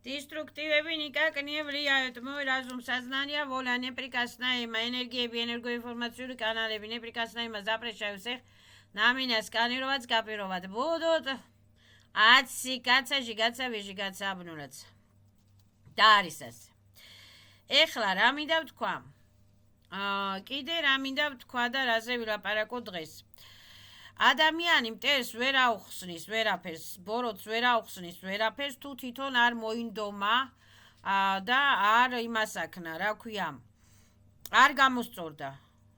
Деструктивები никак не влияют. Мой разум, сознание, воля неприкосновенна. Энергиები, ენергоინფორმაციული კანალები неприкосновенно запрещаю всех на меня сканировать, копировать. Будут отсекаться, жигаться, выжигаться, обнуляться. და არის ასე. ეხლა რა მინდა ვთქვა? კიდე რა მინდა ვთქვა და რაზე ვილაპარაკო დღეს. ადამიანი მტერს ვერ აუხსნის ვერაფერს, ბოროტს ვერ აუხსნის ვერაფერს, თუ თვითონ არ მოინდომა და არ იმასაკნა, რა ქვია, არ გამოსწორდა.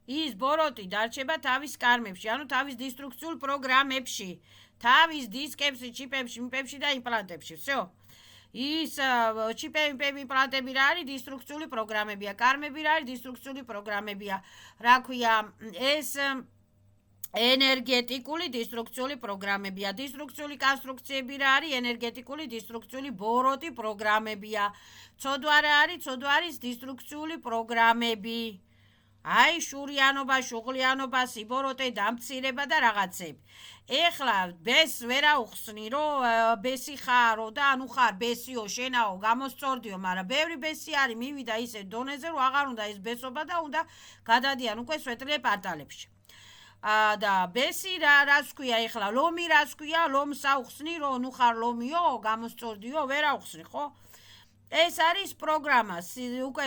ის ბოროტი დარჩება თავის კარმებში, ანუ თავის დისტრუქციულ პროგრამებში, თავის დისკებში, ჩიპებში, მიპებში და იმპლანტებში, всё. ის ჩიპები, იმპლანტები რა არის? დისტრუქციული პროგრამებია, კარმები რა არის? დისტრუქციული პროგრამებია. რა ქვია, ეს ენერგეტიკული დისტრუქციული პროგრამებია. დისტრუქციული კონსტრუქციები რა არის? ენერგეტიკული დისტრუქციული ბოროტი პროგრამებია. ცოდვა რა არის? ცოდვა არის დისტრუქციული პროგრამები. აი, შურიანობა, შუღლიანობა, სიბოროტე, დამცირება და რაღაცები. ეხლა ბესს ვერ აუხსნი, რომ ბესი ხარო და ანუ ხარ ბესიო, შენაო, გამოსწორდიო, მაგრამ ბევრი ბესი არის, მივიდა ისე დონეზე, რომ აღარ უნდა ეს ბესობა და უნდა გადადიან უკვე სვეტლე პარტალებში. და ბესი რას ქვია ეხლა? ლომი რას ქვია? ლომს აუხსნი, რომ ნუ ხარ ლომიო, გამოსწორდიო, ვერ აუხსნი, ხო? ეს არის პროგრამა, უკვე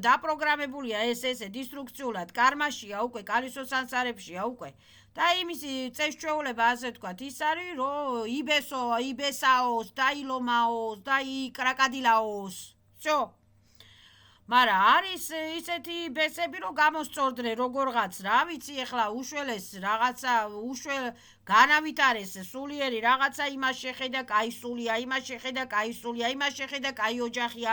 დაპროგრამებულია ესე დისტრუქციულად, კარმაშია უკვე, კალისოს ანსარებშია უკვე. და იმის წესჩვეულება ასე ვთქვათ, ის არის, რომ იბესაოს, და ილომაოს, და იკრაკადილაოს. всё. მაგრამ არის ისეთი ბესები, რომ გამოსწორდნენ როგორღაც, რა ვიცი, ეხლა უშველეს რაღაცა, განავითარეს სულიერი რაღაცა, იმას შეხედა კაი სულია, იმას შეხედა კაი სულია, იმას შეხედა კაი ოჯახია,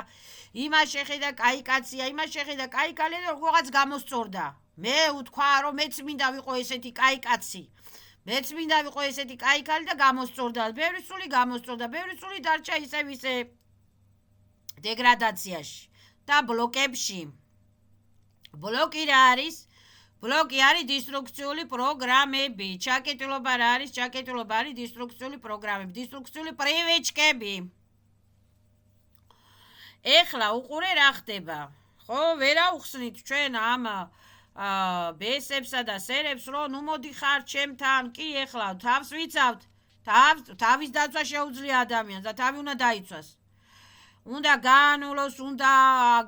იმას შეხედა კაი კაცია, იმას შეხედა კაი კალია და როგორღაც გამოსწორდა. მე ვთქვა, რომ მეც მინდა ვიყო ესეთი კაი კაცი. მეც მინდა ვიყო ესეთი კაი კალი და გამოსწორდა. ბევრი სული გამოსწორდა, ბევრი სული დარჩა ისე დეგრადაციაში. და ბლოკებში. ბლოკი რა არის? ბლოკი არის დისტრუქციული პროგრამები. ჩაკეტილობა რა არის? ჩაკეტილობა არის დისტრუქციული პროგრამები, დისტრუქციული პრივიჩკები. ეხლა უყურე რა ხდება. ხო, ვერ აუხსნით ჩვენ ამ ბესებსა და სერებს, რომ ნუ მოდიხარ ჩემთან, კი ეხლა თავს ვიცავთ. თავის დაცვა შეუძლია ადამიანს და თავი უნდა დაიცვას. უნდა გაანულოს, უნდა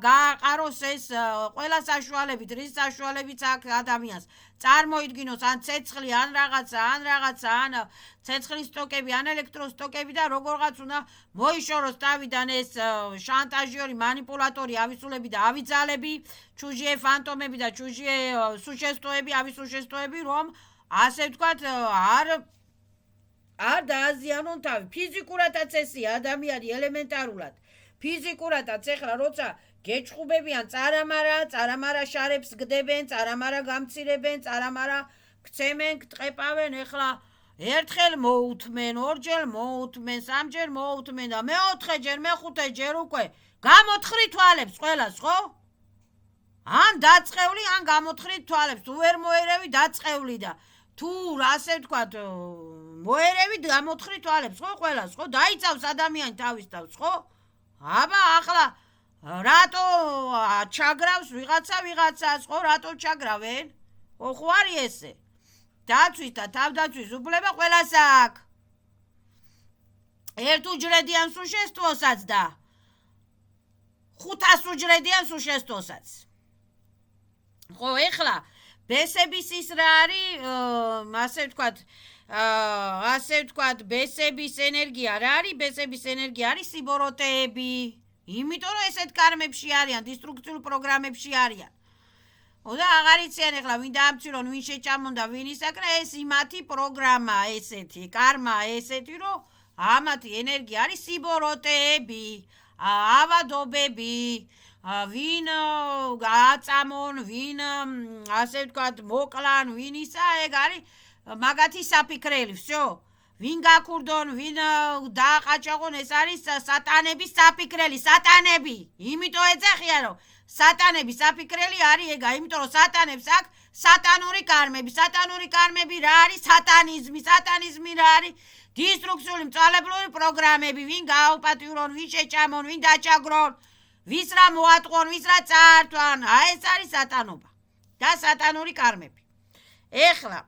გააყაროს ეს ყველა საშუალებით, რის საშუალებით აქ ადამიანს წარმოიდგინოს ან ცეცხლი, ან რაღაცა, ან ცეცხლის სტოკები, ან ელექტროსტოკები და როგორღაც უნდა მოიშოროს თავიდან ეს შანტაჟიორი, манипуляტორი, ავისულები და ავიძალები, ჩუჟიე ფანტომები და ჩუჟიე სუშესტოები, ავისუშესტოები, რომ ასე ვთქვათ, არ დააზიანონ თავი. ფიზიკურადაც ესია ადამიანი ელემენტარულად. ფიზიკურადაც ეხლა როცა გეჭყუბებიან წარამარა შარებს გდებენ, წარამარა გამცირებენ, წარამარა გცემენ, გტყეპავენ, ეხლა ერთხელ მოუთმენ, ორჯერ მოუთმენ, სამჯერ მოუთმენ და მეოთხეჯერ, მეხუთეჯერ უკვე გამოთხრი თვალებს ყველას, ხო? ან დაწყევლი, ან გამოთხრი თვალებს, თუ ვერ მოერევი დაწყევლი და თუ ასე ვთქვათ, მოერევი გამოთხრი თვალებს, ხო ყველას, ხო? დაიცავს ადამიანი თავის თავს, ხო? აბა ახლა რატო ჩაგრავს ვიღაცას, ხო, რატო ჩაგრავენ? ხო არის ესე. დაცვის და თავდაცვის უფლება ყველას აქვს. ერთუჯრედიან სუშესტვოსაც და 500-უჯრედიან სუშესტვოსაც. ხო, ეხლა ბესების ის რა არის, ასე ვთქვათ, ბესების ენერგია რა არის? ბესების ენერგია არის სიბოროტეები. იმიტომ რომ ესეთ კარმებში არიან, დისტრუქციულ პროგრამებში არიან. და აღარ იციან ეხლა ვინ დაამცირონ, ვინ შეჭამონდა, ვინ ისაკრა, ეს იმათი პროგრამა ესეთი, კარმა ესეთი, რომ ამათი ენერგია არის სიბოროტეები, ავადობები, ვინ აწამონ, ვინ ასე ვთქვათ, მოკლან, ვინ ისა, ეგ არის მაგათი საფიქრელი, всё. ვინ გაქურდონ, ვინ დააყაჭაღონ, ეს არის სატანების საფიქრელი, სატანები. იმიტომ ეძახიან, რომ სატანების საფიქრელი არის ეგა, იმიტომ რომ სატანებს აქვს სატანური კარმები. სატანური კარმები რა არის? სატანიზმი. სატანიზმი რა არის? დისტრუქციული მწვალებლური პროგრამები, ვინ გააუპატიურონ, ვინ შეჭამონ, ვინ დაჩაგრონ, ვის რა მოატყონ, ვის რა წაართვან, ეს არის სატანობა და სატანური კარმები. ეხლა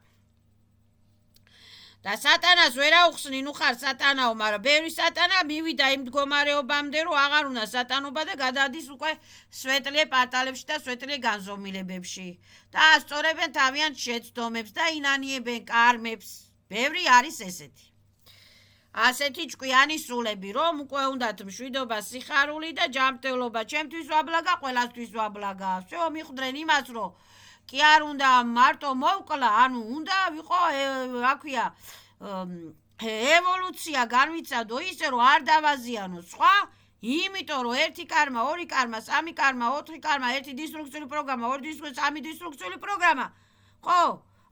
და სატანას ვერ აუხსნი, ნუ ხარ სატანაო, მაგრამ ბევრი სატანა მივიდა იმ მდგომარეობამდე, რომ აღარ უნდა სატანობა და გადადის უკვე სვეტლიე პარტალებში და სვეტლიე განზომილებებში და ასწორებენ თავიანთ შეცდომებს და ინანიებენ კარმებს. ბევრი არის ესეთი. ასეთი ჭკვიანი სულები, რომ უკვე უნდათ მშვიდობა, სიხარული და ჯანმრთელობა, ჩემთვის ვაბლაგა, ყველასთვის ვაბლაგა. всё, მიხვდნენ იმას, რომ კი არ უნდა მარტო მოვკლა, ანუ უნდა ვიყო, რა ქვია, ევოლუცია განვიცადო ისე, რომ არ დავაზიანო სხვა, იმიტომ რომ ერთი კარმა, ორი კარმა, სამი კარმა, ოთხი კარმა, ერთი დისტრუქციული პროგრამა, ორი დისტრუქციული, სამი დისტრუქციული პროგრამა. ხო,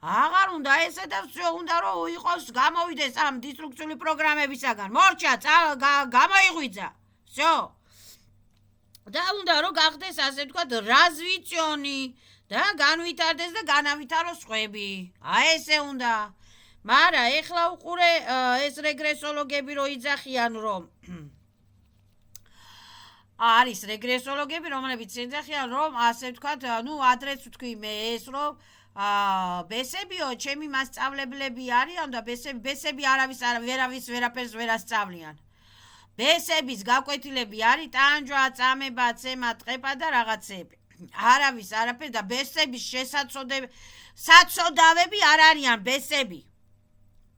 აღარ უნდა ესე და всё, უნდა რომ იყოს გამოვიდეს ამ დისტრუქციული პროგრამებისაგან. მორჩა, გამოიღვიძა. всё. და უნდა რომ გახდეს ასე ვთქვათ, რაზვიციონი და განვითარდეს და განავითაროს სხვები. ესე უნდა. მაგრამ ეხლა უყურე ეს რეგრესოლოგები რო იძახიან, რომ არის რეგრესოლოგები, რომლებიც იძახიან, რომ ასე ვთქვათ, ნუ ადრეც ვთქვი მე ეს, რომ ბესებიო, ჩემი მასწავლებლები არიან და ბესები ვერავის ვერაფერს ვერ ასწავლიან. ბესების გაკვეთილები არის ტანჯვა, წამება, ცემა, ტყეპა და რაღაცები. არავის არაფერი და ბესების საცოდავები არ არიან ბესები.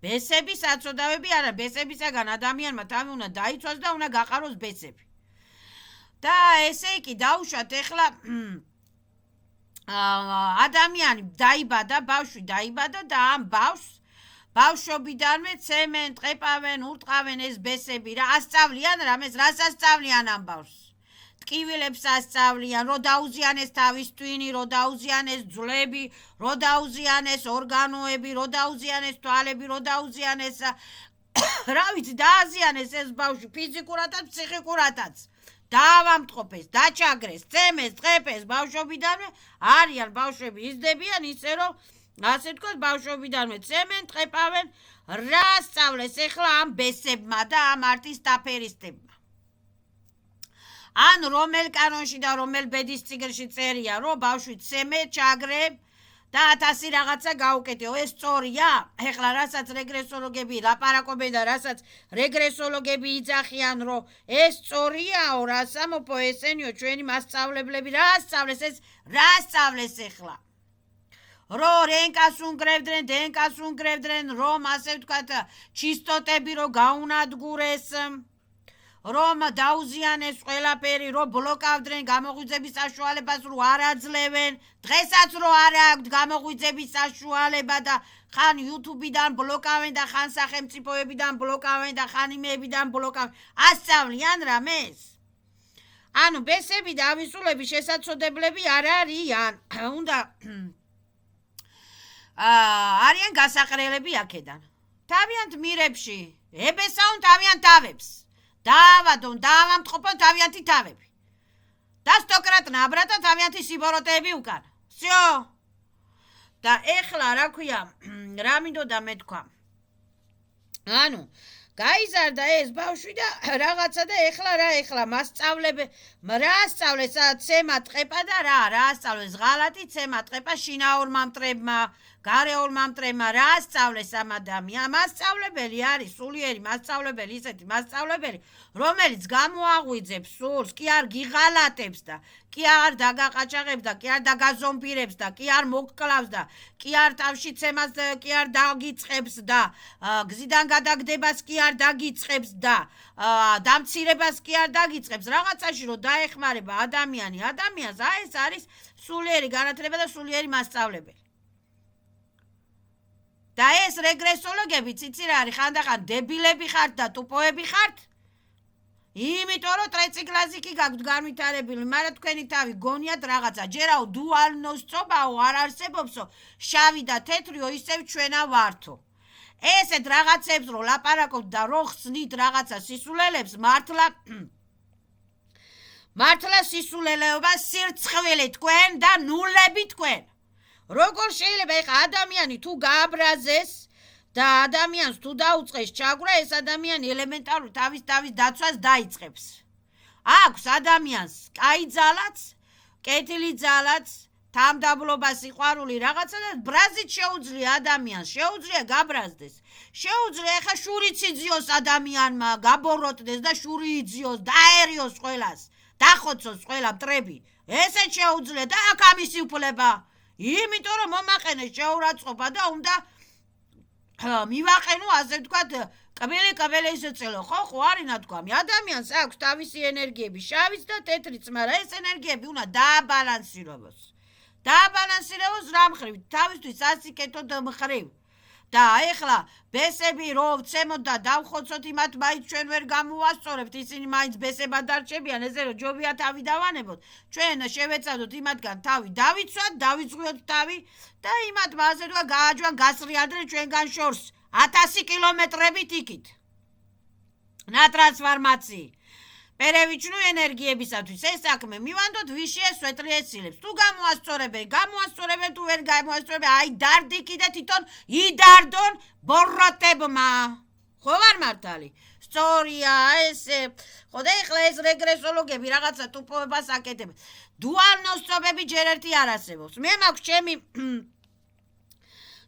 ბესები საცოდავები არა, ბესებისაგან ადამიანმა თავი უნდა დაიცვას და უნდა გაყაროს ბესები. და ესე იგი დაუშვათ ეხლა ადამიანი დაიბადა, ბავშვი დაიბადა და ამ ბავშვობიდანვე ცემენ, ტყეპავენ, ურტყავენ ეს ბესები რა ასწავლიან რამეს, რას ასწავლიან ამ ბავშვს? ტკივილებს ასწავლიან, რომ დაუზიანეს თავის ტვინი, რომ დაუზიანეს ძვლები, რომ დაუზიანეს ორგანოები, რომ დაუზიანეს თვალები, რომ დაუზიანეს რა ვიცი, დააზიანეს ეს ბავშვი ფიზიკურადაც, ფსიქიკურადაც. დაავამტყოფეს, დაჩაგრეს, წემეს, ტყეპეს ბავშვობიდანვე, არიან ბავშვები იზრდებიან ისე, რომ ასე ვთქვათ, ბავშვობიდანვე წემენ, ტყეპავენ, რა სწავლეს ეხლა ამ ბესებმა და ამ არტისტაფერისტებმა. ან რომელ კანონში და რომელ ბედის წიგნში წერია, რომ ბავშვი წემე, ჩაგრე და 1000 რაღაცა გაუკეთეო, ეს სწორია? ეხლა რასაც რეგრესოლოგები ლაპარაკობენ და რასაც რეგრესოლოგები იძახიან, რომ ეს სწორიაო, რა სამოფო ესენიო, ჩვენი მასწავლებლები რა სწავლეს ეს, რა სწავლეს ეხლა? რომ რენკას უნგრევდნენ, დენკას უნგრევდნენ, რომ ასე ვთქვათ, ჩისტოტები რომ გაუნადგურეს, რომ დაუზიანეს ყველაფერი, რომ ბლოკავდნენ გამოღვიძების საშუალებას, რომ არ აძლევენ, დღესაც რომ არ აქვთ გამოღვიძების საშუალება და ხან YouTube-დან ბლოკავენ და ხან სახელმწიფოებიდან ბლოკავენ და ხან იმეებიდან ბლოკავენ, ასწავლიან რამეს? ანუ ბესები და ავისულები შესაძლებლები არ არიან, უნდა არიან გასაყრელები აქედან. თავიანთ მირებში, ებესაუნ თავიანთ თავებს. დაავადონ, დაავამტყოფონ თავიანთი თავები. და სტოკრატ ნაბრატა თავიანთი სიბოროტეები უკან. всё. და ეხლა რა ქვია, რა მინდოდა მე თქვა. ანუ გაიზარდა ეს ბავშვი და რაღაცა და ეხლა მასწავლებელი რა სწავლეს, ცემა, ტყეპა და რა სწავლეს, ღალატი, ცემა, ტყეპა შინაურმა მტრებმა, გარეულმა მტრებმა, რა სწავლეს ამ ადამიანს? მასწავლებელი არის სულიერი მასწავლებელი, ისეთი მასწავლებელი, რომელიც გამოაღვიძებს სულს, კი არ გიღალატებს და კი არ დაგაყაჭაღებს და კი არ დაგაზომბირებს და კი არ მოგკლავს და კი არ თავში ცემას კი არ დაგიწყებს და გზიდან გადაგდებას კი არ დაგიწყებს და დამცირებას კი არ დაგიწყებს, რაღაცაში რომ დაეხმარება ადამიანს, ეს არის სულიერი განათლება და სულიერი მასწავლებელი. და ეს რეგრესოლოგები ციცი რა არის, ხანდახან დებილები ხართ და ტუპოები ხართ? იმიტომ რომ ტრეციკლასიკი გაქვთ განვითარებული, მაგრამ თქვენი თავი გონიათ რაღაცა, ჯერაო დუალნოსწობაო არ არსებობსო, შავი და თეთრიო ისევ ჩვენა ვართო. ესეთ რაღაცებს რო ლაპარაკობთ და რო ხსნით რაღაცა სისულელებს, მართლა სისულელეობა სირცხვილი თქვენ და ნულები თქვენ. როგორ შეიძლება ეხა ადამიანი თუ გააბრაზეს და ადამიანს თუ დაუწყეს ჩაგვრა, ეს ადამიანი ელემენტარულ თავის დაცვას დაიწყებს. აქვს ადამიანს კაი ძალაც, კეთილი ძალაც, თამდაბლობა, სიყვარული რაღაცა და ბრაზით შეუძლია ადამიანს, შეუძლია გაბრაზდეს. შეუძლია ხა შურიც იძიოს ადამიანმა, გაბოროტდეს და შური იძიოს, დაერიოს ყველას, დახოცოს ყველა მტრები. ესეც შეუძლია და აქ ამისი უფლება. იმიტომ რომ მომაყენეს შეურაცხყოფა და უნდა მივაყენო, ასე ვთქვათ, კბილი ისეწელო, ხო არის ნათქვამი. ადამიანს აქვს თავისი ენერგიები, შავიც და თეთრიც, მაგრამ ეს ენერგიები უნდა დააბალანსიროს. დააბალანსიროს რა მხრივ? თავისთვის სასიკეთოდ მხრივ. და ეხლა ბესები რო ვცემოთ და დავხოცოთ იმათ, მაინც ჩვენ ვერ გამოვასწორებთ, ისინი მაინც ბესებად დარჩებიან, ესე რომ ჯობია თავი დავანებოთ. ჩვენ შევეცადოთ იმათგან თავი დავიცვათ, დავიძღვიოთ თავი და იმათმა ასე თქვა გააჯვან გასრიალდნენ ჩვენგან შორს 1000 კილომეტრებით იქით. ნატრანსფორმაცი. პერევიჩნუ ენერგიებისათვის ეს საქმე მივანდოთ ვიშია სვეტლიეცილებს. თუ გამოასწორებენ, თუ ვერ გამოასწორებენ, აი დარდიკი და თვითონ იდარდონ ბოროტებმა. ხო ვარ მართალი? სწორია ესე. ხო და ეხლა ეს რეგრესოლოგები რაღაცა ტუპოებას აკეთებენ. დუალნოსწობები ჯერ ერთი არ არსებობს. მე მაქვს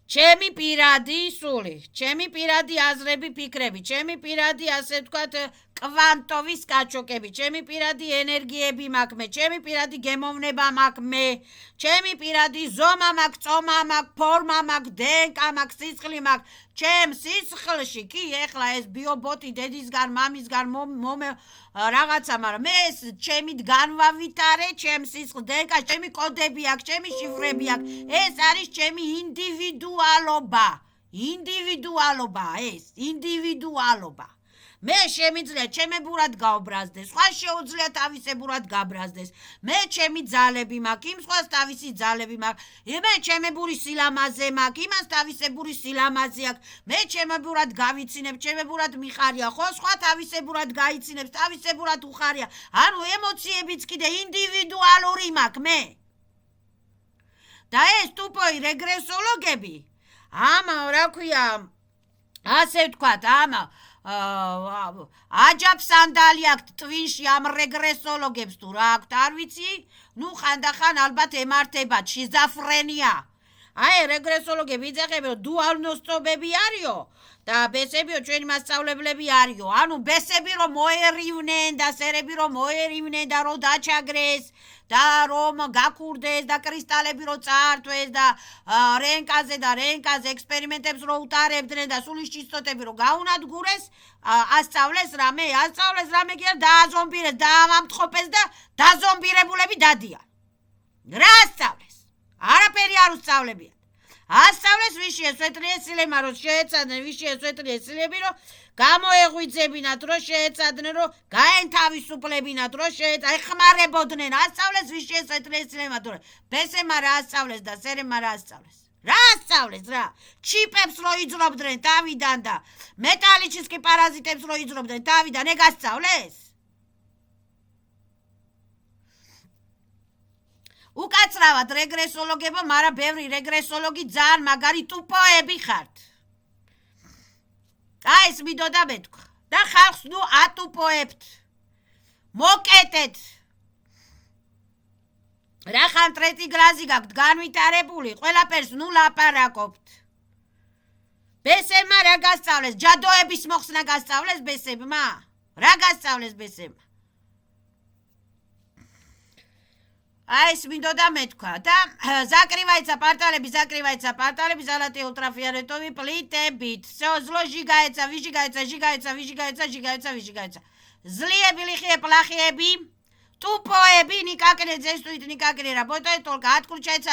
ჩემი პირადი სული, ჩემი პირადი აზრები, ფიქრები, ჩემი პირადი ასე ვთქვათ კვანტოვის კაჩოკები, ჩემი პირადი ენერგიები მაქვს მე, ჩემი პირადი გემოვნება მაქვს მე, ჩემი პირადი ზომა მაქვს, წომა მაქვს, ფორმა მაქვს, დენკა მაქვს, სისხლი მაქვს. ჩემ სისხლში კი ეხლა ეს ბიობოტი დედისგან, მამისგან რაღაცა, მაგრამ მე ეს ჩემით განვავითარე, ჩემ სისხლ დენკა, ჩემი კოდები აქვს, ჩემი შიფრები აქვს. ეს არის ჩემი ინდივიდუალობა, ინდივიდუალობა. მე შემიძლია ჩემებურად გავბრაზდეს, სხვა შეუძლია თავისებურად გაბრაზდეს. მე ჩემი ძალები მაქვს, იმ სხვას თავისი ძალები მაქვს. მე ჩემებური სილამაზე მაქვს, იმას თავისებური სილამაზე აქვს. მე ჩემებურად გავიცინებ, ჩემებურად მიხარია, ხო, სხვა თავისებურად გაიცინებს, თავისებურად უხარია. ანუ ემოციებიც კიდე ინდივიდუალური მაქვს მე. და ეს ტუპოი რეგრესოლოგები, რა ქვია, ასე ვთქვათ, აჯაფს ანდალი აქვთ ტვინში ამ რეგრესოლოგებს თუ რა აქვთ არ ვიცი, ნუ ხანდახან ალბათ ემართებათ შიზოფრენია. აი რეგრესოლოგები იძახებენ რომ დუალნოსწობები არისო და ბესებიო ჩვენი მასწავლებლები არისო. ანუ ბესები რომ მოერივნენ და სერები რომ მოერივნენ და რომ დაჩაგრეს და რომ გაქურდეს და კრისტალები რომ წაართვეს და რენკაზე ექსპერიმენტებს რომ უტარებდნენ და სულის ჭისტოტები რომ გაუნადგურეს, ასწავლეს რამე კი არ დააზომბირეს, დაამამტყოპეს და დაზომბირებულები დადიან. რა ასწავლეს? არაფერი არ უსწავლებიათ. ასწავლეს ვიშია სვეტლიეცილებმა რომ შეეცადნენ, ვიშია სვეტლიეცილები რომ გამოეღვიძებინათ, რომ შეეცადნენ, რომ გაენთავისუფლებინათ, რომ ეხმარებოდნენ. ასწავლეს ვიშია სვეტლიეცილებმა, თორე ბესებმა რა ასწავლეს და სერებმა რა ასწავლეს? რა ასწავლეს რა? ჩიპებს რო იძრობდნენ თავიდან და მეტალიჩისკი პარაზიტებს რო იძრობდნენ თავიდან, ეგ ასწავლეს? უკაცრავად რეგრესოლოგებო, მაგრამ ბევრი რეგრესოლოგი ძალიან მაგარი ტუპოები ხართ. აი ეს მიდოდა მეთქვა და ხალხს ნუ ატუპოებთ. მოკეტეთ. რახან ტრეტი გრაზი გაქვთ განვითარებული, ყველაფერს ნუ ლაპარაკობთ. ბესებმა რა გასწავლეს? ჯადოების მოხსნა გასწავლეს ბესებმა? რა გასწავლეს ბესებმა? აი ეს მინდოდა მეთქვა და закрывается порталები, ზალატი ულტრაფიოლეტოვი პლიტებით. ზლო ჟიგაეცა. ზლიები, ლიხიე, პლახიები, ტუპოები, никак не действует, никак не работает, только отключается.